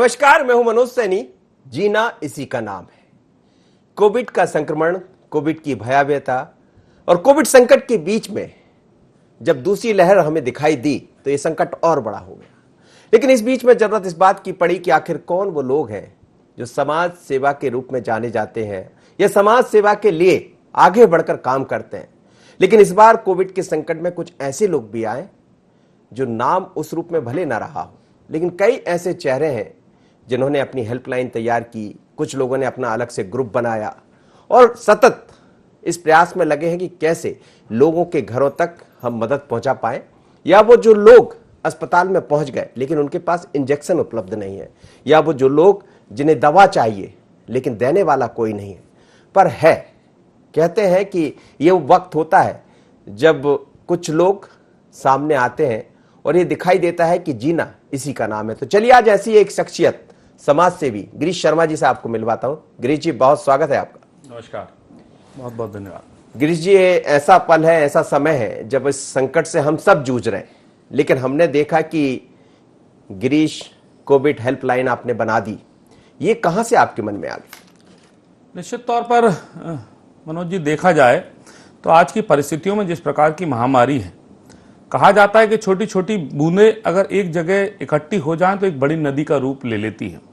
नमस्कार, मैं हूं मनोज सैनी। जीना इसी का नाम है। कोविड का संक्रमण, कोविड की भयावहता और कोविड संकट के बीच में जब दूसरी लहर हमें दिखाई दी तो यह संकट और बड़ा हो गया। लेकिन इस बीच में जरूरत इस बात की पड़ी कि आखिर कौन वो लोग हैं जो समाज सेवा के रूप में जाने जाते हैं या समाज सेवा के लिए आगे बढ़कर काम करते हैं। लेकिन इस बार कोविड के संकट में कुछ ऐसे लोग भी आए जो नाम उस रूप में भले ना रहा हो, लेकिन कई ऐसे चेहरे हैं जिन्होंने अपनी हेल्पलाइन तैयार की। कुछ लोगों ने अपना अलग से ग्रुप बनाया और सतत इस प्रयास में लगे हैं कि कैसे लोगों के घरों तक हम मदद पहुंचा पाए, या वो जो लोग अस्पताल में पहुंच गए लेकिन उनके पास इंजेक्शन उपलब्ध नहीं है, या वो जो लोग जिन्हें दवा चाहिए लेकिन देने वाला कोई नहीं है। पर है, कहते हैं कि ये वक्त होता है जब कुछ लोग सामने आते हैं और ये दिखाई देता है कि जीना इसी का नाम है। तो चलिए आज ऐसी एक शख्सियत, समाज सेवी गिरीश शर्मा जी से आपको मिलवाता हूं। गिरीश जी, बहुत स्वागत है आपका। नमस्कार, बहुत बहुत धन्यवाद। गिरीश जी, ये ऐसा पल है, ऐसा समय है जब इस संकट से हम सब जूझ रहे हैं, लेकिन हमने देखा कि गिरीश कोविड हेल्पलाइन आपने बना दी। ये कहां से आपके मन में आ गई? निश्चित तौर पर मनोज जी, देखा जाए तो आज की परिस्थितियों में जिस प्रकार की महामारी है, कहा जाता है कि छोटी छोटी बूंदें अगर एक जगह इकट्ठी हो जाएं तो एक बड़ी नदी का रूप ले लेती है।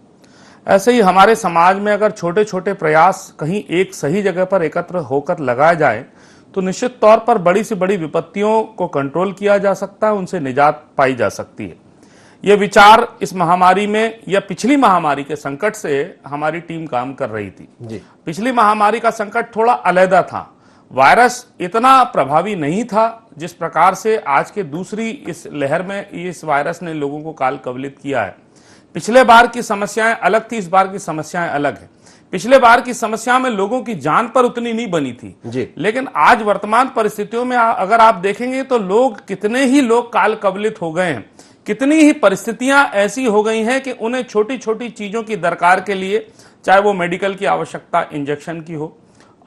ऐसे ही हमारे समाज में अगर छोटे छोटे प्रयास कहीं एक सही जगह पर एकत्र होकर लगाए जाएं तो निश्चित तौर पर बड़ी से बड़ी विपत्तियों को कंट्रोल किया जा सकता है, उनसे निजात पाई जा सकती है। ये विचार इस महामारी में या पिछली महामारी के संकट से हमारी टीम काम कर रही थी जी। पिछली महामारी का संकट थोड़ा अलग था। वायरस इतना प्रभावी नहीं था जिस प्रकार से आज के दूसरी इस लहर में इस वायरस ने लोगों को काल कवलित किया है। पिछले बार की समस्याएं अलग थी, इस बार की समस्याएं अलग है। पिछले बार की समस्या में लोगों की जान पर उतनी नहीं बनी थी जी। लेकिन आज वर्तमान परिस्थितियों में अगर आप देखेंगे तो कितने ही लोग काल कवलित हो गए हैं, कितनी ही परिस्थितियां ऐसी हो गई हैं कि उन्हें छोटी छोटी चीजों की दरकार के लिए, चाहे वो मेडिकल की आवश्यकता इंजेक्शन की हो,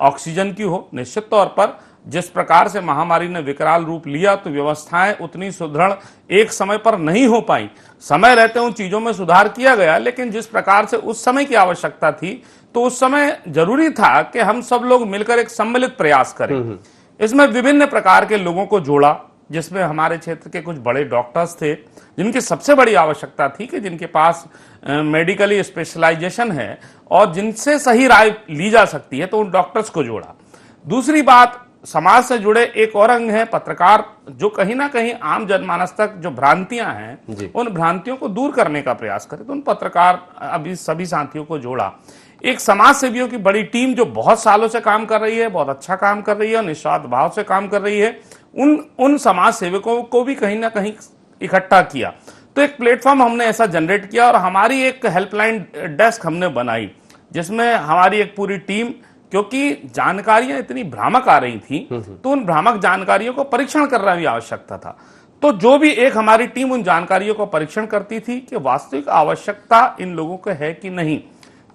ऑक्सीजन की हो, निश्चित तौर पर जिस प्रकार से महामारी ने विकराल रूप लिया तो व्यवस्थाएं उतनी सुदृढ़ एक समय पर नहीं हो पाई। समय रहते उन चीजों में सुधार किया गया, लेकिन जिस प्रकार से उस समय की आवश्यकता थी तो उस समय जरूरी था कि हम सब लोग मिलकर एक सम्मिलित प्रयास करें। इसमें विभिन्न प्रकार के लोगों को जोड़ा, जिसमें हमारे क्षेत्र के कुछ बड़े डॉक्टर्स थे जिनकी सबसे बड़ी आवश्यकता थी कि जिनके पास मेडिकली स्पेशलाइजेशन है और जिनसे सही राय ली जा सकती है, तो उन डॉक्टर्स को जोड़ा। दूसरी बात, समाज से जुड़े एक और अंग है पत्रकार, जो कहीं ना कहीं आम जनमानस तक जो भ्रांतियां हैं उन भ्रांतियों को दूर करने का प्रयास करें। तो उन पत्रकार अभी सभी साथियों को जोड़ा। एक समाज सेवियों की बड़ी टीम जो बहुत सालों से काम कर रही है, बहुत अच्छा काम कर रही है और निस्वार्थ भाव से काम कर रही है, उन समाज सेवकों को भी कहीं ना कहीं इकट्ठा किया। तो एक प्लेटफॉर्म हमने ऐसा जनरेट किया और हमारी एक हेल्पलाइन डेस्क हमने बनाई, जिसमें हमारी एक पूरी टीम, क्योंकि जानकारियां इतनी भ्रामक आ रही थी तो उन भ्रामक जानकारियों को परीक्षण करना भी आवश्यकता था। तो जो भी एक हमारी टीम उन जानकारियों को परीक्षण करती थी कि वास्तविक आवश्यकता इन लोगों को है कि नहीं।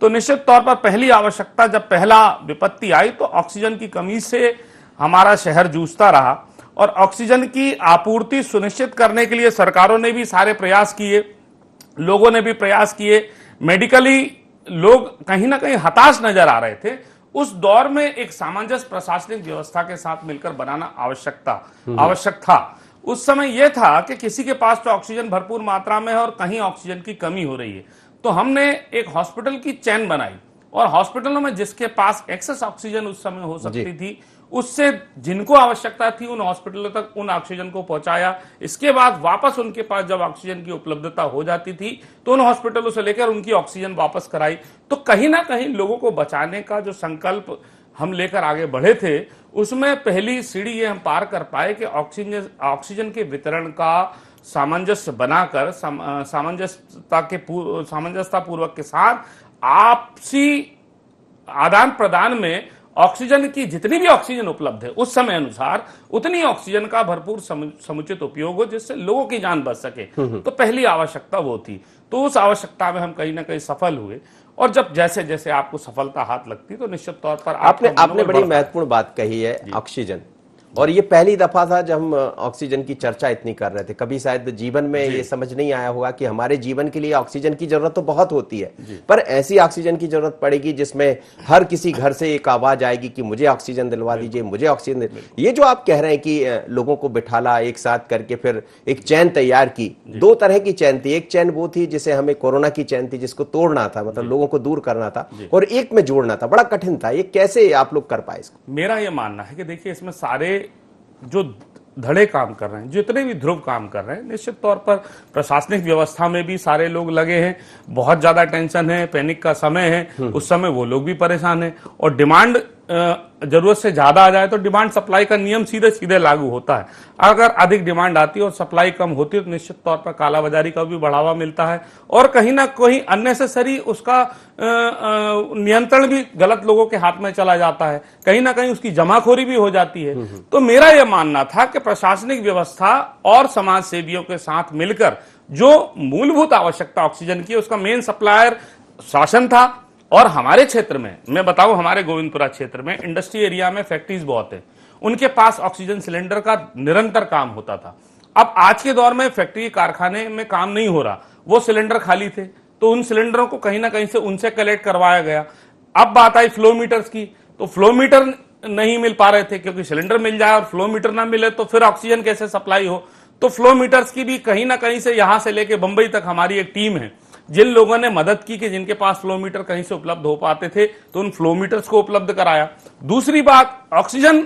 तो निश्चित तौर पर पहली आवश्यकता, जब पहला विपत्ति आई तो ऑक्सीजन की कमी से हमारा शहर जूझता रहा और ऑक्सीजन की आपूर्ति सुनिश्चित करने के लिए सरकारों ने भी सारे प्रयास किए, लोगों ने भी प्रयास किए। मेडिकली लोग कहीं ना कहीं हताश नजर आ रहे थे। उस दौर में एक सामंजस्य प्रशासनिक व्यवस्था के साथ मिलकर बनाना आवश्यक था। उस समय यह था कि किसी के पास तो ऑक्सीजन भरपूर मात्रा में है और कहीं ऑक्सीजन की कमी हो रही है। तो हमने एक हॉस्पिटल की चेन बनाई और हॉस्पिटलों में जिसके पास एक्सेस ऑक्सीजन उस समय हो सकती थी, उससे जिनको आवश्यकता थी उन हॉस्पिटलों तक उन ऑक्सीजन को पहुंचाया। इसके बाद वापस उनके पास जब ऑक्सीजन की उपलब्धता हो जाती थी तो उन हॉस्पिटलों से लेकर उनकी ऑक्सीजन वापस कराई। तो कहीं ना कहीं लोगों को बचाने का जो संकल्प हम लेकर आगे बढ़े थे, उसमें पहली सीढ़ी ये हम पार कर पाए कि ऑक्सीजन के वितरण का सामंजस्य बनाकर, सामंजस्यता पूर्वक के साथ आपसी आदान प्रदान में ऑक्सीजन की जितनी भी ऑक्सीजन उपलब्ध है उस समय अनुसार उतनी ऑक्सीजन का भरपूर समुचित उपयोग हो, जिससे लोगों की जान बच सके। तो पहली आवश्यकता वो थी। तो उस आवश्यकता में हम कहीं ना कहीं सफल हुए और जब जैसे जैसे आपको सफलता हाथ लगती तो निश्चित तौर पर आपने बड़ी महत्वपूर्ण बात कही है, ऑक्सीजन। और ये पहली दफा था जब हम ऑक्सीजन की चर्चा इतनी कर रहे थे। कभी शायद जीवन में ये समझ नहीं आया होगा कि हमारे जीवन के लिए ऑक्सीजन की जरूरत तो बहुत होती है, पर ऐसी ऑक्सीजन की जरूरत पड़ेगी जिसमें हर किसी घर से एक आवाज आएगी कि मुझे ऑक्सीजन दिलवा दीजिए, मुझे ऑक्सीजन। ये जो आप कह रहे हैं कि लोगों को बिठाला एक साथ करके फिर एक चैन तैयार की, दो तरह की चैन थी। एक चैन वो थी जिसे हमें कोरोना की चैन थी, जिसको तोड़ना था, मतलब लोगों को दूर करना था, और एक में जोड़ना था। बड़ा कठिन था। ये कैसे आप लोग कर पाए इसको? मेरा ये मानना है कि देखिए, इसमें सारे जो धड़े काम कर रहे हैं, जितने भी ध्रुव काम कर रहे हैं, निश्चित तौर पर प्रशासनिक व्यवस्था में भी सारे लोग लगे हैं। बहुत ज्यादा टेंशन है, पैनिक का समय है, उस समय वो लोग भी परेशान हैं। और डिमांड जरूरत से ज्यादा आ जाए तो डिमांड सप्लाई का नियम सीधे सीधे लागू होता है। अगर अधिक डिमांड आती है और सप्लाई कम होती है तो निश्चित तौर पर कालाबाजारी का भी बढ़ावा मिलता है, और कहीं ना कहीं अननेसेसरी उसका नियंत्रण भी गलत लोगों के हाथ में चला जाता है, कहीं ना कहीं उसकी जमाखोरी भी हो जाती है। तो मेरा यह मानना था कि प्रशासनिक व्यवस्था और समाज सेवियों के साथ मिलकर जो मूलभूत आवश्यकता ऑक्सीजन की, उसका मेन सप्लायर शासन था। और हमारे क्षेत्र में मैं बताऊं, हमारे गोविंदपुरा क्षेत्र में इंडस्ट्री एरिया में फैक्ट्रीज बहुत है, उनके पास ऑक्सीजन सिलेंडर का निरंतर काम होता था। अब आज के दौर में फैक्ट्री कारखाने में काम नहीं हो रहा, वो सिलेंडर खाली थे, तो उन सिलेंडरों को कहीं ना कहीं से उनसे कलेक्ट करवाया गया। अब बात आई फ्लो मीटर्स की, तो फ्लो मीटर नहीं मिल पा रहे थे, क्योंकि सिलेंडर मिल जाए और फ्लो मीटर ना मिले तो फिर ऑक्सीजन कैसे सप्लाई हो। तो फ्लो मीटर्स की भी कहीं ना कहीं से यहां से लेके बंबई तक हमारी एक टीम है, जिन लोगों ने मदद की कि जिनके पास फ्लो मीटर कहीं से उपलब्ध हो पाते थे तो उन फ्लो मीटर्स को उपलब्ध कराया। दूसरी बात, ऑक्सीजन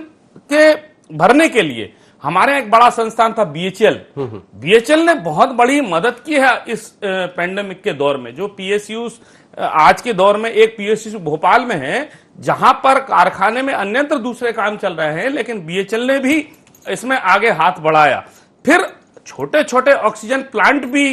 के भरने के लिए हमारे एक बड़ा संस्थान था बीएचएल। बीएचएल ने बहुत बड़ी मदद की है इस पेंडेमिक के दौर में। जो पीएसयूज आज के दौर में, एक पीएसयू भोपाल में है जहां पर कारखाने में अन्यत्र दूसरे काम चल रहे हैं, लेकिन बीएचएल ने भी इसमें आगे हाथ बढ़ाया। फिर छोटे छोटे ऑक्सीजन प्लांट भी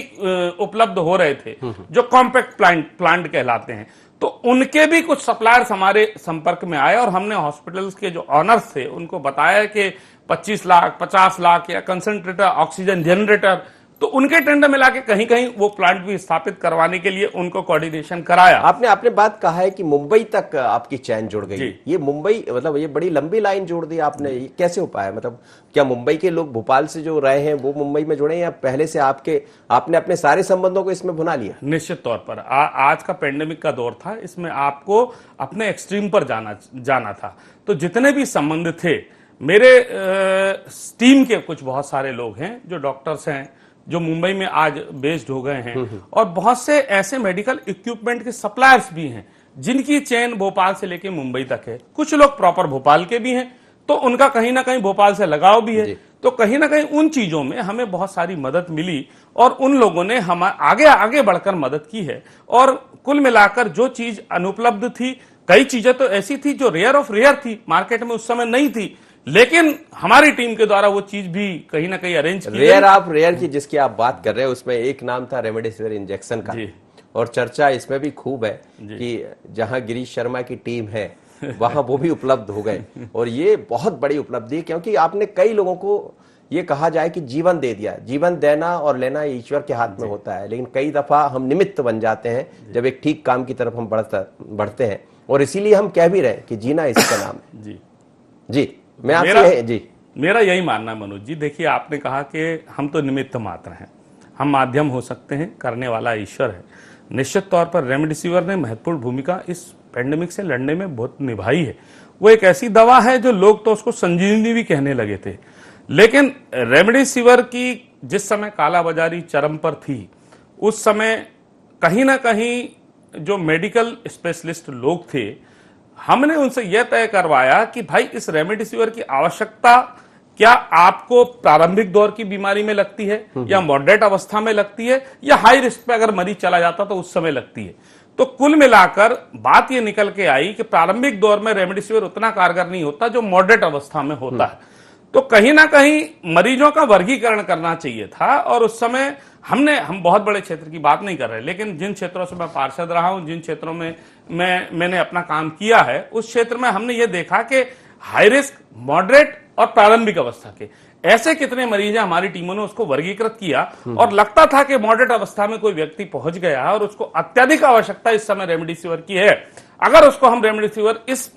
उपलब्ध हो रहे थे, जो कॉम्पैक्ट प्लांट कहलाते हैं, तो उनके भी कुछ सप्लायर्स हमारे संपर्क में आए और हमने हॉस्पिटल्स के जो ऑनर्स थे उनको बताया कि 25 लाख 50 लाख या कंसंट्रेटर, ऑक्सीजन जनरेटर, तो उनके टेंडर मिला के कहीं कहीं वो प्लांट भी स्थापित करवाने के लिए उनको कोऑर्डिनेशन कराया। आपने बात कहा है कि मुंबई तक आपकी चैन जुड़ गई। ये मुंबई, मतलब ये बड़ी लंबी लाइन जोड़ दी आपने, ये कैसे हो पाया? मतलब क्या मुंबई के लोग भोपाल से जो रहे हैं वो मुंबई में जुड़े, या पहले से आपने अपने सारे संबंधों को इसमें भुना लिया? निश्चित तौर पर आज का पेंडेमिक का दौर था, इसमें आपको अपने एक्सट्रीम पर जाना था। तो जितने भी संबंध थे, मेरे टीम के कुछ बहुत सारे लोग हैं जो डॉक्टर्स हैं, जो मुंबई में आज बेस्ड हो गए हैं, और बहुत से ऐसे मेडिकल इक्विपमेंट के सप्लायर्स भी हैं जिनकी चेन भोपाल से लेके मुंबई तक है। कुछ लोग प्रॉपर भोपाल के भी हैं, तो उनका कहीं ना कहीं भोपाल से लगाव भी है। तो कहीं ना कहीं उन चीजों में हमें बहुत सारी मदद मिली और उन लोगों ने हम आगे बढ़कर मदद की है। और कुल मिलाकर जो चीज अनुपलब्ध थी, कई चीजें तो ऐसी थी जो रेयर ऑफ रेयर थी, मार्केट में उस समय नहीं थी, लेकिन हमारी टीम के द्वारा वो चीज भी कहीं ना कहीं अरेंज की। रेयर की जिसकी आप बात कर रहे हैं, उसमें एक नाम था रेमडेसिविर इंजेक्शन का, और चर्चा इसमें भी खूब है कि जहां गिरीश शर्मा की टीम है वहां वो भी उपलब्ध हो गए। और ये बहुत बड़ी उपलब्धि है, क्योंकि आपने कई लोगों को ये कहा जाए कि जीवन दे दिया। जीवन देना और लेना ईश्वर के हाथ में होता है, लेकिन कई दफा हम निमित्त बन जाते हैं जब एक ठीक काम की तरफ हम बढ़ते हैं। और इसीलिए हम कह भी रहे हैं कि जीना इसी का नाम है। जी मैं आपसे मेरा यही मानना है मनोज जी। देखिए, आपने कहा कि हम तो निमित्त मात्र हैं, हम माध्यम हो सकते हैं, करने वाला ईश्वर है। निश्चित तौर पर रेमडेसिविर ने महत्वपूर्ण भूमिका इस पेंडेमिक से लड़ने में बहुत निभाई है। वो एक ऐसी दवा है जो लोग तो उसको संजीवनी भी कहने लगे थे, लेकिन रेमडेसिविर की जिस समय कालाबाजारी चरम पर थी, उस समय कहीं ना कहीं जो मेडिकल स्पेशलिस्ट लोग थे, हमने उनसे यह तय करवाया कि भाई इस रेमडेसिविर की आवश्यकता क्या आपको प्रारंभिक दौर की बीमारी में लगती है, या मॉडरेट अवस्था में लगती है, या हाई रिस्क पे अगर मरीज चला जाता तो उस समय लगती है। तो कुल मिलाकर बात यह निकल के आई कि प्रारंभिक दौर में रेमडेसिविर उतना कारगर नहीं होता जो मॉडरेट अवस्था में होता है। तो कहीं ना कहीं मरीजों का वर्गीकरण करना चाहिए था, और उस समय हम बहुत बड़े क्षेत्र की बात नहीं कर रहे, लेकिन जिन क्षेत्रों से मैं पार्षद रहा हूं, जिन क्षेत्रों में मैंने अपना काम किया है, उस क्षेत्र में हमने ये देखा कि हाई रिस्क, मॉडरेट और प्रारंभिक अवस्था के ऐसे कितने मरीज हैं, हमारी टीमों ने उसको वर्गीकृत किया। और लगता था कि मॉडरेट अवस्था में कोई व्यक्ति पहुंच गया और उसको अत्यधिक आवश्यकता इस समय रेमडेसिविर की है। अगर उसको हम रेमडेसिविर इस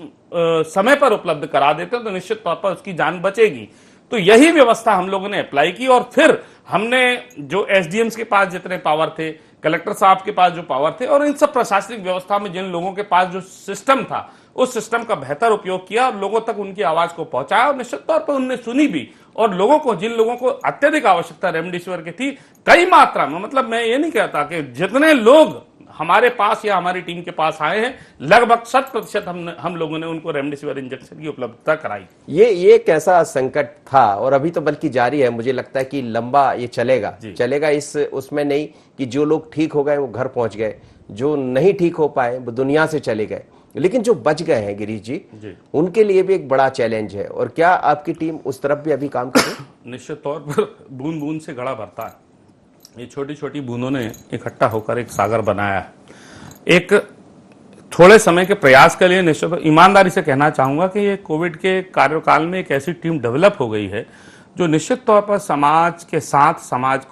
समय पर उपलब्ध करा देते हैं तो निश्चित तौर पर उसकी जान बचेगी। तो यही व्यवस्था हम लोगों ने अप्लाई की और फिर हमने जो एसडीएम्स के पास जितने पावर थे, कलेक्टर साहब के पास जो पावर थे और इन सब प्रशासनिक व्यवस्था में जिन लोगों के पास जो सिस्टम था, उस सिस्टम का बेहतर उपयोग किया और लोगों तक उनकी आवाज को पहुंचाया और निश्चित तौर पर उनने सुनी भी। और लोगों को, जिन लोगों को अत्यधिक आवश्यकता रेमडेसिविर की थी, कई मात्रा में, मतलब मैं ये नहीं कहता कि जितने लोग हमारे पास या हमारी टीम के पास आए हैं, लगभग 100% हम लोगों ने उनको रेमडेसिविर इंजेक्शन की उपलब्धता कराई। ये कैसा संकट था और अभी तो बल्कि जारी है, मुझे लगता है कि लंबा ये चलेगा इस उसमें नहीं कि जो लोग ठीक हो गए वो घर पहुंच गए, जो नहीं ठीक हो पाए वो दुनिया से चले गए, लेकिन जो बच गए हैं गिरीश जी, उनके लिए भी एक बड़ा चैलेंज है। और क्या आपकी टीम उस तरफ भी अभी काम कर रही है? निश्चित तौर पर बूंद बूंद से घड़ा भरता है। ये छोटी छोटी बूंदों ने इकट्ठा होकर एक सागर बनाया है। एक थोड़े समय के प्रयास के लिए निश्चित ईमानदारी से कहना चाहूंगा कि ये कोविड के कार्यकाल में एक ऐसी टीम डेवलप हो गई है जो निश्चित तौर पर समाज के साथ, समाज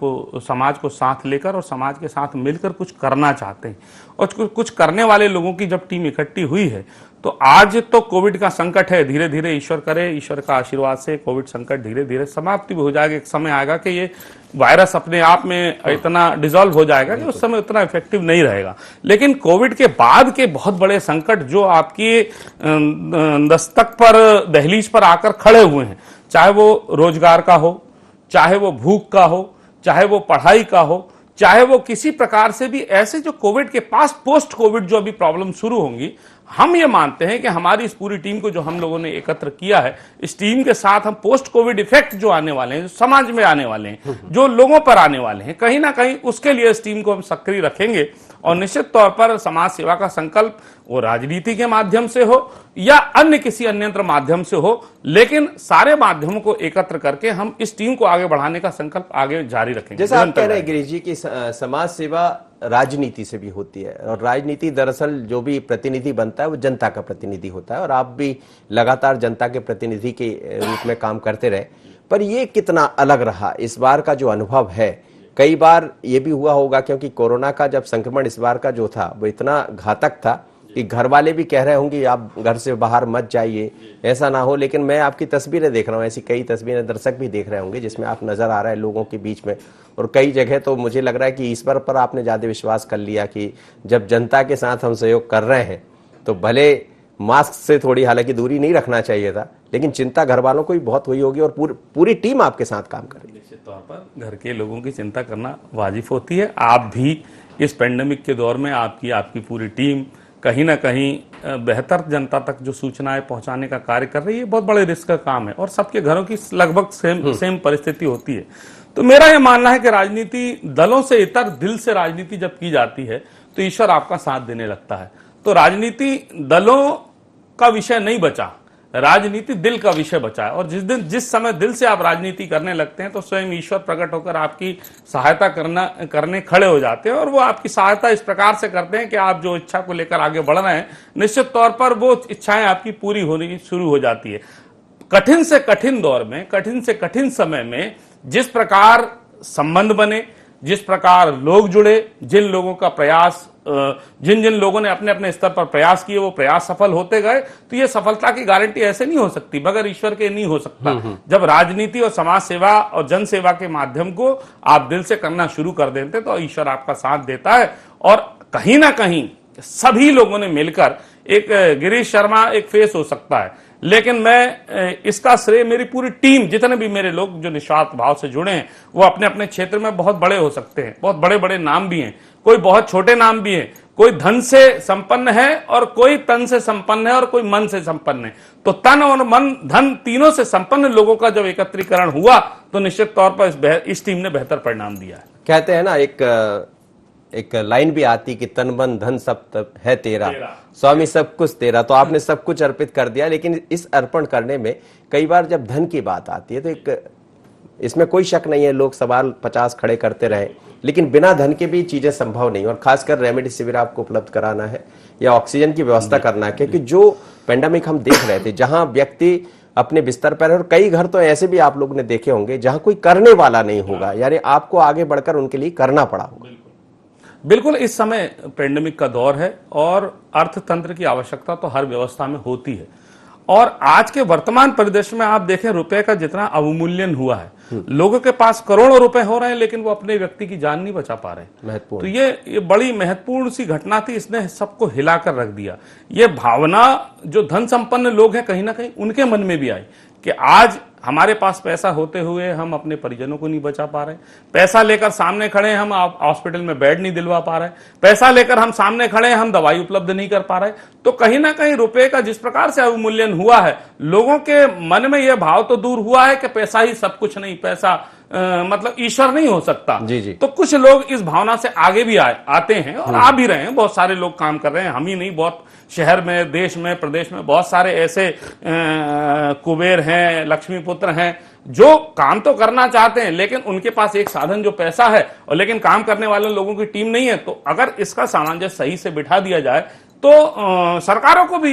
को साथ लेकर और समाज के साथ मिलकर कुछ करना चाहते हैं। और कुछ करने वाले लोगों की जब टीम इकट्ठी हुई है तो आज तो कोविड का संकट है, धीरे धीरे ईश्वर करे, ईश्वर का आशीर्वाद से कोविड संकट धीरे धीरे समाप्ति भी हो जाएगा। एक समय आएगा कि ये वायरस अपने आप में इतना डिसॉल्व हो जाएगा कि उस समय उतना इफेक्टिव नहीं रहेगा। लेकिन कोविड के बाद के बहुत बड़े संकट जो आपकी दस्तक पर, दहलीज पर आकर खड़े हुए हैं, चाहे वो रोजगार का हो, चाहे वो भूख का हो, चाहे वो पढ़ाई का हो, चाहे वो किसी प्रकार से भी ऐसे जो कोविड के पास, पोस्ट कोविड जो अभी प्रॉब्लम शुरू होंगी, हम ये मानते हैं कि हमारी इस पूरी टीम को जो हम लोगों ने एकत्र किया है, इस टीम के साथ हम पोस्ट कोविड इफेक्ट जो आने वाले हैं, जो समाज में आने वाले हैं, जो लोगों पर आने वाले हैं, कहीं ना कहीं उसके लिए इस टीम को हम सक्रिय रखेंगे। और निश्चित तौर पर समाज सेवा का संकल्प वो राजनीति के माध्यम से हो या अन्य किसी अन्यंत्र माध्यम से हो, लेकिन सारे माध्यमों को एकत्र करके हम इस टीम को आगे बढ़ाने का संकल्प आगे जारी रखेंगे। जैसा आप कह रहे हैं गिरीश जी कि समाज सेवा राजनीति से भी होती है और राजनीति दरअसल जो भी प्रतिनिधि बनता है वो जनता का प्रतिनिधि होता है और आप भी लगातार जनता के प्रतिनिधि के रूप में काम करते रहे। पर ये कितना अलग रहा इस बार का जो अनुभव है? कई बार ये भी हुआ होगा क्योंकि कोरोना का जब संक्रमण इस बार का जो था वो इतना घातक था कि घर वाले भी कह रहे होंगे आप घर से बाहर मत जाइए, ऐसा ना हो। लेकिन मैं आपकी तस्वीरें देख रहा हूँ, ऐसी कई तस्वीरें दर्शक भी देख रहे होंगे जिसमें आप नजर आ रहे हैं लोगों के बीच में। और कई जगह तो मुझे लग रहा है कि ईश्वर पर आपने ज्यादा विश्वास कर लिया कि जब जनता के साथ हम सहयोग कर रहे हैं तो भले मास्क से थोड़ी हालांकि दूरी नहीं रखना चाहिए था, लेकिन चिंता घर वालों को भी बहुत हुई होगी और पूरी टीम आपके साथ काम कर रही है। निश्चित तौर पर घर के लोगों की चिंता करना वाजिब होती है। आप भी इस पेंडेमिक के दौर में आपकी पूरी टीम कहीं ना कहीं बेहतर जनता तक जो सूचनाएं पहुंचाने का कार्य कर रही है। बहुत बड़े रिस्क का काम है और सबके घरों की लगभग सेम परिस्थिति होती है। तो मेरा यह मानना है कि राजनीति दलों से इतर दिल से राजनीति जब की जाती है तो ईश्वर आपका साथ देने लगता है। तो राजनीति दलों का विषय नहीं बचा, राजनीति दिल का विषय बचा है। और जिस समय दिल से आप राजनीति करने लगते हैं तो स्वयं ईश्वर प्रकट होकर आपकी सहायता करने खड़े हो जाते हैं। और वो आपकी सहायता इस प्रकार से करते हैं कि आप जो इच्छा को लेकर आगे बढ़ रहे हैं, निश्चित तौर पर वो इच्छाएं आपकी पूरी होने शुरू हो जाती है। कठिन से कठिन दौर में, कठिन से कठिन समय में जिस प्रकार संबंध बने, जिस प्रकार लोग जुड़े, जिन लोगों का प्रयास, जिन लोगों ने अपने अपने स्तर पर प्रयास किए, वो प्रयास सफल होते गए। तो ये सफलता की गारंटी ऐसे नहीं हो सकती, बगैर ईश्वर के नहीं हो सकता। जब राजनीति और समाज सेवा और जन सेवा के माध्यम को आप दिल से करना शुरू कर देते तो ईश्वर आपका साथ देता है। और कहीं ना कहीं सभी लोगों ने मिलकर एक गिरीश शर्मा एक फेस हो सकता है, लेकिन मैं इसका श्रेय मेरी पूरी टीम, जितने भी मेरे लोग जो निस्वार्थ भाव से जुड़े हैं, वो अपने अपने क्षेत्र में बहुत बड़े हो सकते हैं, बहुत बड़े बड़े नाम भी हैं, कोई बहुत छोटे नाम भी हैं, कोई धन से संपन्न है और कोई तन से संपन्न है और कोई मन से संपन्न है। तो तन और मन, धन तीनों से संपन्न लोगों का जब एकत्रीकरण हुआ तो निश्चित तौर पर इस टीम ने बेहतर परिणाम दिया है। कहते हैं ना, एक लाइन भी आती कि तन मन धन सब है तेरा, स्वामी सब कुछ तेरा। तो आपने सब कुछ अर्पित कर दिया, लेकिन इस अर्पण करने में कई बार जब धन की बात आती है तो इसमें कोई शक नहीं है, लोग सवाल 50 खड़े करते रहे, लेकिन बिना धन के भी चीजें संभव नहीं। और खासकर रेमडेसिविर आपको उपलब्ध कराना है या ऑक्सीजन की व्यवस्था करना है, क्योंकि जो पेंडेमिक हम देख रहे थे, जहां व्यक्ति अपने बिस्तर पर है, और कई घर तो ऐसे भी आप लोग ने देखे होंगे जहां कोई करने वाला नहीं होगा, यानी आपको आगे बढ़कर उनके लिए करना पड़ा होगा। बिल्कुल इस समय पेंडेमिक का दौर है और अर्थतंत्र की आवश्यकता तो हर व्यवस्था में होती है। और आज के वर्तमान परिदृश्य में आप देखें रुपए का जितना अवमूल्यन हुआ है, लोगों के पास करोड़ों रुपए हो रहे हैं लेकिन वो अपने व्यक्ति की जान नहीं बचा पा रहे। महत्वपूर्ण। तो ये बड़ी महत्वपूर्ण सी घटना थी, इसने सबको हिलाकर रख दिया। ये भावना जो धन संपन्न लोग हैं कहीं ना कहीं उनके मन में भी आई कि आज हमारे पास पैसा होते हुए हम अपने परिजनों को नहीं बचा पा रहे, पैसा लेकर सामने खड़े हम हॉस्पिटल में बेड नहीं दिलवा पा रहे, पैसा लेकर हम सामने खड़े हम दवाई उपलब्ध नहीं कर पा रहे। तो कहीं ना कहीं रुपए का जिस प्रकार से अवमूल्यन हुआ है, लोगों के मन में यह भाव तो दूर हुआ है कि पैसा ही सब कुछ नहीं, पैसा मतलब ईश्वर नहीं हो सकता। जी जी। तो कुछ लोग इस भावना से आगे भी आते हैं और आ भी रहे हैं, बहुत सारे लोग काम कर रहे हैं, हम ही नहीं, बहुत शहर में, देश में, प्रदेश में बहुत सारे ऐसे कुबेर हैं, लक्ष्मीपुत्र हैं जो काम तो करना चाहते हैं लेकिन उनके पास एक साधन जो पैसा है और लेकिन काम करने वाले लोगों की टीम नहीं है। तो अगर इसका सामंजस्य सही से बिठा दिया जाए तो सरकारों को भी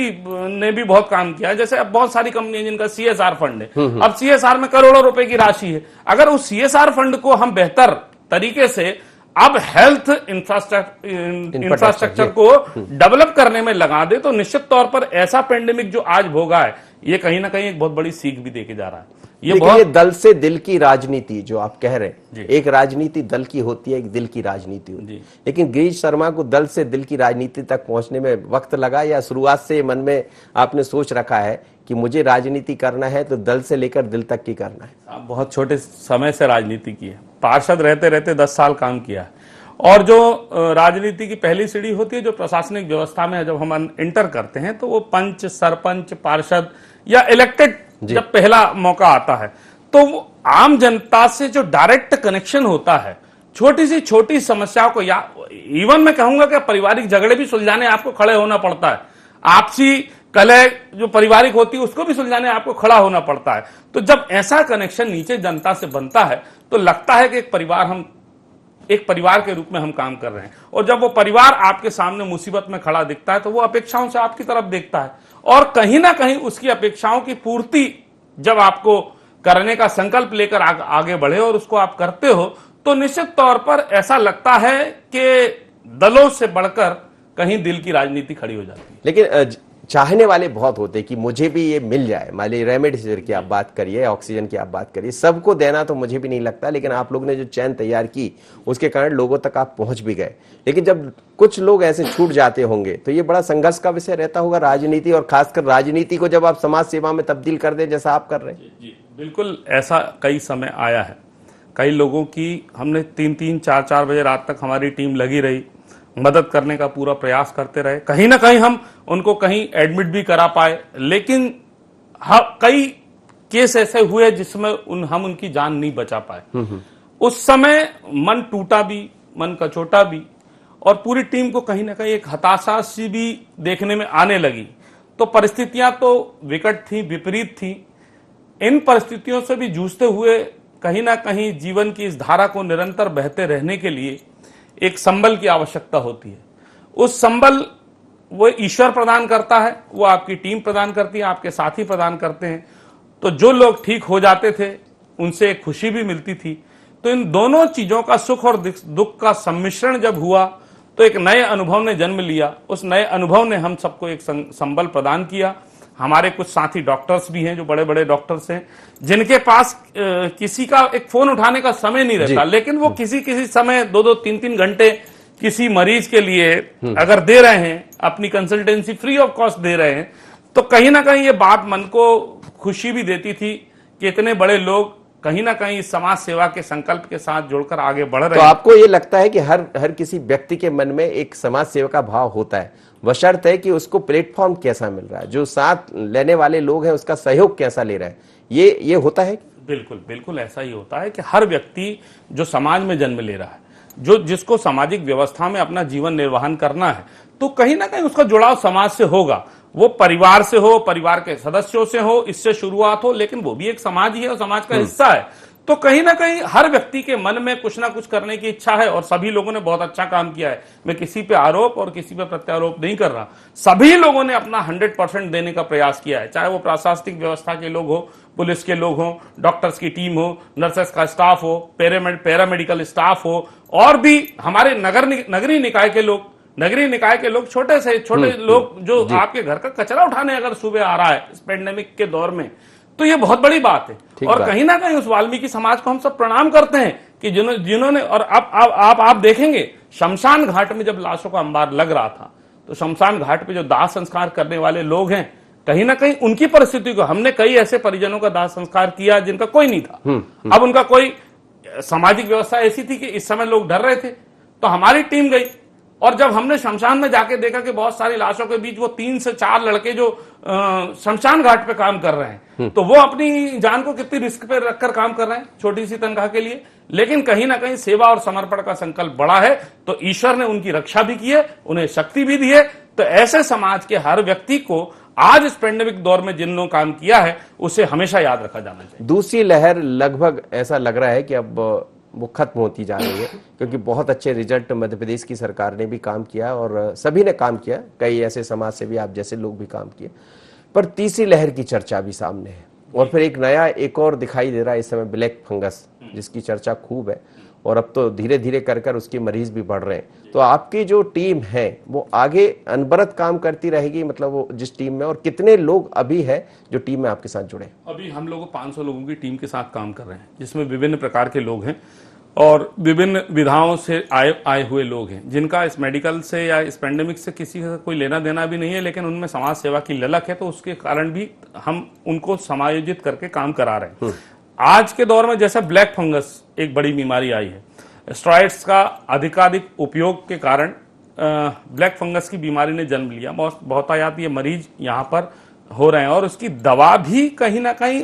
ने भी बहुत काम किया है। जैसे अब बहुत सारी कंपनियां जिनका सीएसआर फंड है, अब सीएसआर में करोड़ों रुपए की राशि है, अगर उस सीएसआर फंड को हम बेहतर तरीके से अब हेल्थ इंफ्रास्ट्रक्चर को डेवलप करने में लगा दे तो निश्चित तौर पर ऐसा पेंडेमिक जो आज भोगा है ये कहीं ना कहीं एक बहुत बड़ी सीख भी देके जा रहा है। ये दल से दिल की राजनीति जो आप कह रहे हैं, एक राजनीति दल की होती है, एक दिल की राजनीति होती है, लेकिन गिरीश शर्मा को दल से दिल की राजनीति तक पहुंचने में वक्त लगा या शुरुआत से मन में आपने सोच रखा है कि मुझे राजनीति करना है तो दल से लेकर दिल तक की करना है? बहुत छोटे समय से राजनीति की है, पार्षद रहते रहते 10 साल काम किया है। और जो राजनीति की पहली सीढ़ी होती है जो प्रशासनिक व्यवस्था में जब हम इंटर करते हैं तो वो पंच, सरपंच, पार्षद या इलेक्टेड जब पहला मौका आता है तो वो आम जनता से जो डायरेक्ट कनेक्शन होता है, छोटी सी छोटी समस्याओं को या इवन मैं कहूंगा कि पारिवारिक झगड़े भी सुलझाने आपको खड़े होना पड़ता है, आपसी कलह जो पारिवारिक होती है उसको भी सुलझाने आपको खड़ा होना पड़ता है। तो जब ऐसा कनेक्शन नीचे जनता से बनता है तो लगता है कि एक परिवार के रूप में हम काम कर रहे हैं। और जब वो परिवार आपके सामने मुसीबत में खड़ा दिखता है तो वो अपेक्षाओं से आपकी तरफ देखता है और कहीं ना कहीं उसकी अपेक्षाओं की पूर्ति जब आपको करने का संकल्प लेकर आगे बढ़े और उसको आप करते हो तो निश्चित तौर पर ऐसा लगता है कि दलों से बढ़कर कहीं दिल की राजनीति खड़ी हो जाती है। लेकिन चाहने वाले बहुत होते हैं कि मुझे भी ये मिल जाए, मान लीजिए रेमडेसिविर की आप बात करिए, ऑक्सीजन की आप बात करिए, सबको देना तो मुझे भी नहीं लगता, लेकिन आप लोग ने जो चैन तैयार की उसके कारण लोगों तक आप पहुंच भी गए। लेकिन जब कुछ लोग ऐसे छूट जाते होंगे तो ये बड़ा संघर्ष का विषय रहता होगा राजनीति, और खासकर राजनीति को जब आप समाज सेवा में तब्दील कर दे जैसा आप कर रहे हैं। जी बिल्कुल, ऐसा कई समय आया है, कई लोगों की हमने 3-3, 4-4 बजे रात तक हमारी टीम लगी रही, मदद करने का पूरा प्रयास करते रहे, कहीं ना कहीं हम उनको कहीं एडमिट भी करा पाए, लेकिन कई केस ऐसे हुए जिसमें हम उनकी जान नहीं बचा पाए। उस समय मन टूटा भी, मन कचोटा भी और पूरी टीम को कहीं ना कहीं एक हताशा सी भी देखने में आने लगी। तो परिस्थितियां तो विकट थी, विपरीत थी। इन परिस्थितियों से भी जूझते हुए कहीं ना कहीं जीवन की इस धारा को निरंतर बहते रहने के लिए एक संबल की आवश्यकता होती है। उस संबल वो ईश्वर प्रदान करता है, वो आपकी टीम प्रदान करती है, आपके साथी प्रदान करते हैं। तो जो लोग ठीक हो जाते थे उनसे एक खुशी भी मिलती थी। तो इन दोनों चीजों का, सुख और दुख का सम्मिश्रण जब हुआ तो एक नए अनुभव ने जन्म लिया। उस नए अनुभव ने हम सबको एक संबल प्रदान किया। हमारे कुछ साथी डॉक्टर्स भी हैं जो बड़े बड़े डॉक्टर्स हैं जिनके पास किसी का एक फोन उठाने का समय नहीं रहता, लेकिन वो किसी समय 2-2, 3-3 घंटे किसी मरीज के लिए अगर दे रहे हैं, अपनी कंसल्टेंसी फ्री ऑफ कॉस्ट दे रहे हैं, तो कहीं ना कहीं ये बात मन को खुशी भी देती थी कि इतने बड़े लोग कहीं ना कहीं समाज सेवा के संकल्प के साथ जुड़कर आगे बढ़ रहे हैं। तो आपको ये लगता है कि हर किसी व्यक्ति के मन में एक समाज सेवा का भाव होता है, बशर्त है कि उसको प्लेटफॉर्म कैसा मिल रहा है, जो साथ लेने वाले लोग हैं उसका सहयोग कैसा ले रहे हैं, ये होता है? बिल्कुल बिल्कुल ऐसा ही होता है कि हर व्यक्ति जो समाज में जन्म ले रहा है, जिसको सामाजिक व्यवस्था में अपना जीवन निर्वहन करना है, तो कहीं ना कहीं उसका जुड़ाव समाज से होगा। वो परिवार से हो, परिवार के सदस्यों से हो, इससे शुरुआत हो, लेकिन वो भी एक समाज ही है और समाज का हिस्सा है। तो कहीं ना कहीं हर व्यक्ति के मन में कुछ ना कुछ करने की इच्छा है और सभी लोगों ने बहुत अच्छा काम किया है। मैं किसी पे आरोप और किसी पे प्रत्यारोप नहीं कर रहा। सभी लोगों ने अपना 100% देने का प्रयास किया है, चाहे वो प्रशासनिक व्यवस्था के लोग हो, पुलिस के लोग हो, डॉक्टर्स की टीम हो, नर्सेस का स्टाफ हो, पैरामेडिकल स्टाफ हो, और भी हमारे नगरीय निकाय के लोग, छोटे से छोटे लोग जो आपके घर का कचरा उठाने अगर सुबह आ रहा है इस पेंडेमिक के दौर में, तो ये बहुत बड़ी बात है। और कहीं ना कहीं उस वाल्मीकि समाज को हम सब प्रणाम करते हैं कि जिन्होंने, और अब आप देखेंगे शमशान घाट में जब लाशों का अंबार लग रहा था, तो शमशान घाट पे जो दाह संस्कार करने वाले लोग हैं, कहीं ना कहीं उनकी परिस्थिति को, हमने कई ऐसे परिजनों का दाह संस्कार किया जिनका कोई नहीं था। अब उनका कोई, सामाजिक व्यवस्था ऐसी थी कि इस समय लोग डर रहे थे, तो हमारी टीम गई और जब हमने शमशान में जाके देखा कि बहुत सारी लाशों के बीच वो 3 से 4 लड़के जो शमशान घाट पे काम कर रहे हैं, तो वो अपनी जान को कितनी रिस्क पे रखकर काम कर रहे हैं छोटी सी तनख्वाह के लिए, लेकिन कहीं ना कहीं सेवा और समर्पण का संकल्प बड़ा है, तो ईश्वर ने उनकी रक्षा भी की है, उन्हें शक्ति भी दी है। तो ऐसे समाज के हर व्यक्ति को आज इस पेंडेमिक दौर में जिन लोगों काम किया है उसे हमेशा याद रखा जाना चाहिए। दूसरी लहर लगभग ऐसा लग रहा है कि अब वो खत्म होती जा रही है, क्योंकि बहुत अच्छे रिजल्ट मध्य प्रदेश की सरकार ने भी काम किया और सभी ने काम किया, कई ऐसे समाज से भी आप जैसे लोग भी काम किए, पर तीसरी लहर की चर्चा भी सामने है और फिर एक और दिखाई दे रहा है इस समय, ब्लैक फंगस, जिसकी चर्चा खूब है और अब तो धीरे धीरे कर उसके मरीज भी बढ़ रहे हैं। तो आपकी जो टीम है वो आगे अनबरत काम करती रहेगी, मतलब वो जिस टीम में, और कितने लोग अभी है जो टीम में आपके साथ जुड़े? अभी हम लोग 500 लोगों की टीम के साथ काम कर रहे हैं, जिसमें विभिन्न प्रकार के लोग हैं और विभिन्न विधाओं से आए हुए लोग हैं, जिनका इस मेडिकल से या इस पेंडेमिक से किसी का कोई लेना देना भी नहीं है, लेकिन उनमें समाज सेवा की ललक है, तो उसके कारण भी हम उनको समायोजित करके काम करा रहे हैं। आज के दौर में जैसा ब्लैक फंगस एक बड़ी बीमारी आई है, स्टेरॉइड्स का अधिकाधिक उपयोग के कारण ब्लैक फंगस की बीमारी ने जन्म लिया। बहुतायत ये मरीज यहाँ पर हो रहे हैं और उसकी दवा भी कहीं ना कहीं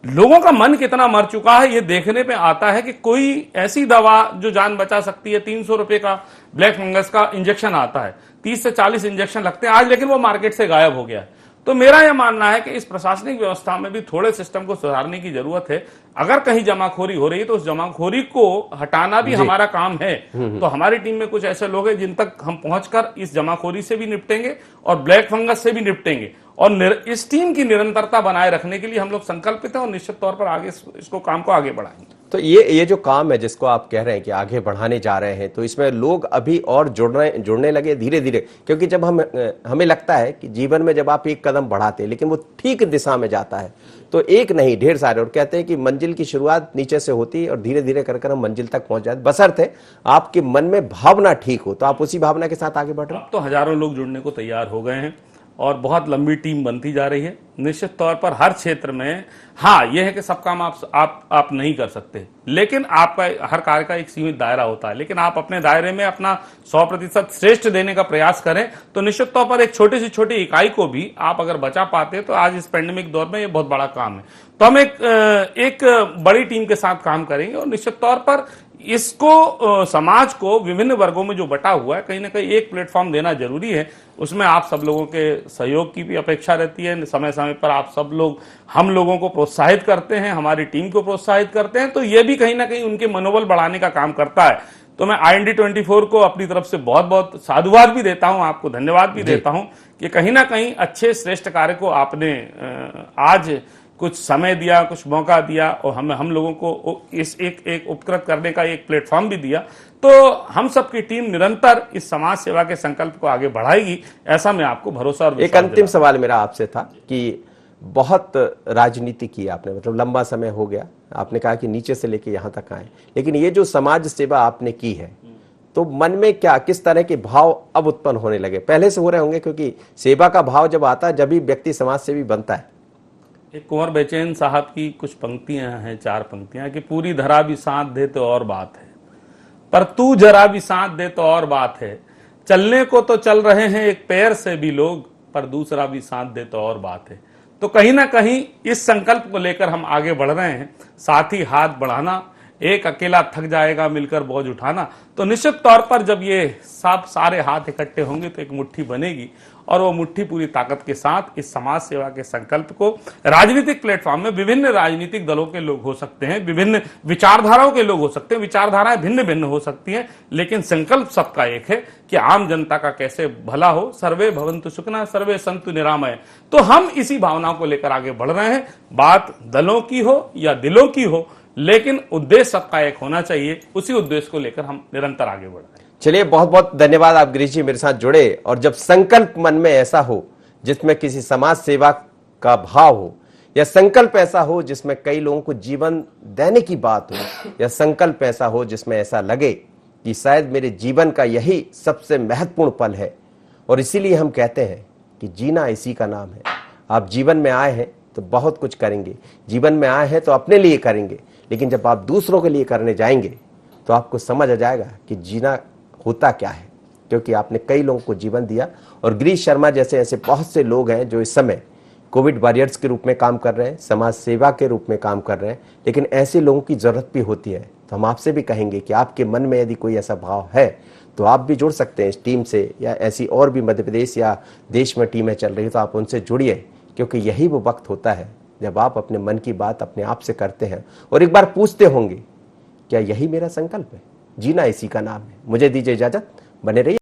लोगों का मन कितना मर चुका है ये देखने पे आता है कि कोई ऐसी दवा जो जान बचा सकती है, 300 रुपए का ब्लैक फंगस का इंजेक्शन आता है, 30 से 40 इंजेक्शन लगते हैं आज, लेकिन वो मार्केट से गायब हो गया है। तो मेरा यह मानना है कि इस प्रशासनिक व्यवस्था में भी थोड़े सिस्टम को सुधारने की जरूरत है। अगर कहीं जमाखोरी हो रही है तो उस जमाखोरी को हटाना भी हमारा काम है। तो हमारी टीम में कुछ ऐसे लोग हैं जिन तक हम पहुंचकर इस जमाखोरी से भी निपटेंगे और ब्लैक फंगस से भी निपटेंगे, और इस टीम की निरंतरता बनाए रखने के लिए हम लोग संकल्पित हैं और निश्चित तौर पर आगे इसको काम को आगे बढ़ाएंगे। तो ये जो काम है जिसको आप कह रहे हैं कि आगे बढ़ाने जा रहे हैं, तो इसमें लोग अभी और जुड़ने लगे धीरे धीरे, क्योंकि जब हमें लगता है कि जीवन में जब आप एक कदम बढ़ाते हैं लेकिन वो ठीक दिशा में जाता है, तो एक नहीं ढेर सारे, और कहते हैं कि मंजिल की शुरुआत नीचे से होती है और धीरे धीरे कर हम मंजिल तक पहुंच जाते, बशर्ते आपके मन में भावना ठीक हो। तो आप उसी भावना के साथ आगे बढ़ रहे हैं। अब तो हजारों लोग जुड़ने को तैयार हो गए हैं और बहुत लंबी टीम बनती जा रही है। निश्चित तौर पर हर क्षेत्र में, हाँ, यह है कि सब काम आप नहीं कर सकते, लेकिन आपका हर कार्य का एक सीमित दायरा होता है, लेकिन आप अपने दायरे में अपना 100% श्रेष्ठ देने का प्रयास करें तो निश्चित तौर पर एक छोटी से छोटी इकाई को भी आप अगर बचा पाते हैं तो आज इस पेंडेमिक दौर में ये बहुत बड़ा काम है। तो हम एक बड़ी टीम के साथ काम करेंगे और निश्चित तौर पर इसको समाज को विभिन्न वर्गों में जो बटा हुआ है कहीं ना कहीं एक प्लेटफॉर्म देना जरूरी है। उसमें आप सब लोगों के सहयोग की भी अपेक्षा रहती है। समय समय पर आप सब लोग हम लोगों को प्रोत्साहित करते हैं, हमारी टीम को प्रोत्साहित करते हैं, तो ये भी कहीं ना कहीं उनके मनोबल बढ़ाने का काम करता है। तो मैं IND24 को अपनी तरफ से बहुत बहुत साधुवाद भी देता हूं, आपको धन्यवाद भी देता हूं कि कहीं ना कहीं अच्छे श्रेष्ठ कार्य को आपने आज कुछ समय दिया, कुछ मौका दिया और हम लोगों को इस एक उपकृत करने का एक प्लेटफॉर्म भी दिया। तो हम सबकी टीम निरंतर इस समाज सेवा के संकल्प को आगे बढ़ाएगी, ऐसा मैं आपको भरोसा और एक अंतिम सवाल मेरा आपसे था कि बहुत राजनीति की आपने, मतलब लंबा समय हो गया, आपने कहा कि नीचे से लेके यहां तक आए, लेकिन ये जो समाज सेवा आपने की है तो मन में क्या, किस तरह के भाव अब उत्पन्न होने लगे? पहले से हो रहे होंगे, क्योंकि सेवा का भाव जब आता है जब ही व्यक्ति समाज सेवी बनता है। एक कुंवर बेचैन साहब की कुछ पंक्तियां हैं, 4 पंक्तियां, कि पूरी धरा भी साथ दे तो और बात है, पर तू जरा भी साथ दे तो और बात है, चलने को तो चल रहे हैं एक पैर से भी लोग, पर दूसरा भी साथ दे तो और बात है। तो कहीं ना कहीं इस संकल्प को लेकर हम आगे बढ़ रहे हैं। साथ ही हाथ बढ़ाना, एक अकेला थक जाएगा मिलकर बोझ उठाना। तो निश्चित तौर पर जब ये सब सारे हाथ इकट्ठे होंगे तो एक मुट्ठी बनेगी, और वो मुट्ठी पूरी ताकत के साथ इस समाज सेवा के संकल्प को राजनीतिक प्लेटफॉर्म में, विभिन्न राजनीतिक दलों के लोग हो सकते हैं, विभिन्न विचारधाराओं के लोग हो सकते हैं, विचारधाराएं भिन्न भिन्न हो सकती हैं, लेकिन संकल्प सबका एक है कि आम जनता का कैसे भला हो। सर्वे भवन्तु सुखिनः, सर्वे सन्तु निरामय। तो हम इसी भावना को लेकर आगे बढ़ रहे हैं। बात दलों की हो या दिलों की हो, लेकिन उद्देश्य सबका एक होना चाहिए। उसी उद्देश्य को लेकर हम निरंतर आगे बढ़ रहे हैं। चलिए, बहुत बहुत धन्यवाद, आप गिरीश जी मेरे साथ जुड़े। और जब संकल्प मन में ऐसा हो जिसमें किसी समाज सेवा का भाव हो, या संकल्प ऐसा हो जिसमें कई लोगों को जीवन देने की बात हो, या संकल्प ऐसा हो जिसमें ऐसा लगे कि शायद मेरे जीवन का यही सबसे महत्वपूर्ण पल है, और इसीलिए हम कहते हैं कि जीना इसी का नाम है। आप जीवन में आए हैं तो बहुत कुछ करेंगे, जीवन में आए हैं तो अपने लिए करेंगे, लेकिन जब आप दूसरों के लिए करने जाएंगे तो आपको समझ आ जाएगा कि जीना होता क्या है, क्योंकि आपने कई लोगों को जीवन दिया। और गिरीश शर्मा जैसे ऐसे बहुत से लोग हैं जो इस समय कोविड वॉरियर्स के रूप में काम कर रहे हैं, समाज सेवा के रूप में काम कर रहे हैं, लेकिन ऐसे लोगों की जरूरत भी होती है। तो हम आपसे भी कहेंगे कि आपके मन में यदि कोई ऐसा भाव है तो आप भी जुड़ सकते हैं इस टीम से, या ऐसी और भी मध्य प्रदेश या देश में टीमें चल रही है तो आप उनसे जुड़िए, क्योंकि यही वो वक्त होता है जब आप अपने मन की बात अपने आप से करते हैं और एक बार पूछते होंगे क्या यही मेरा संकल्प है। जीना इसी का नाम है। मुझे दीजिए इजाजत, बने रहिए।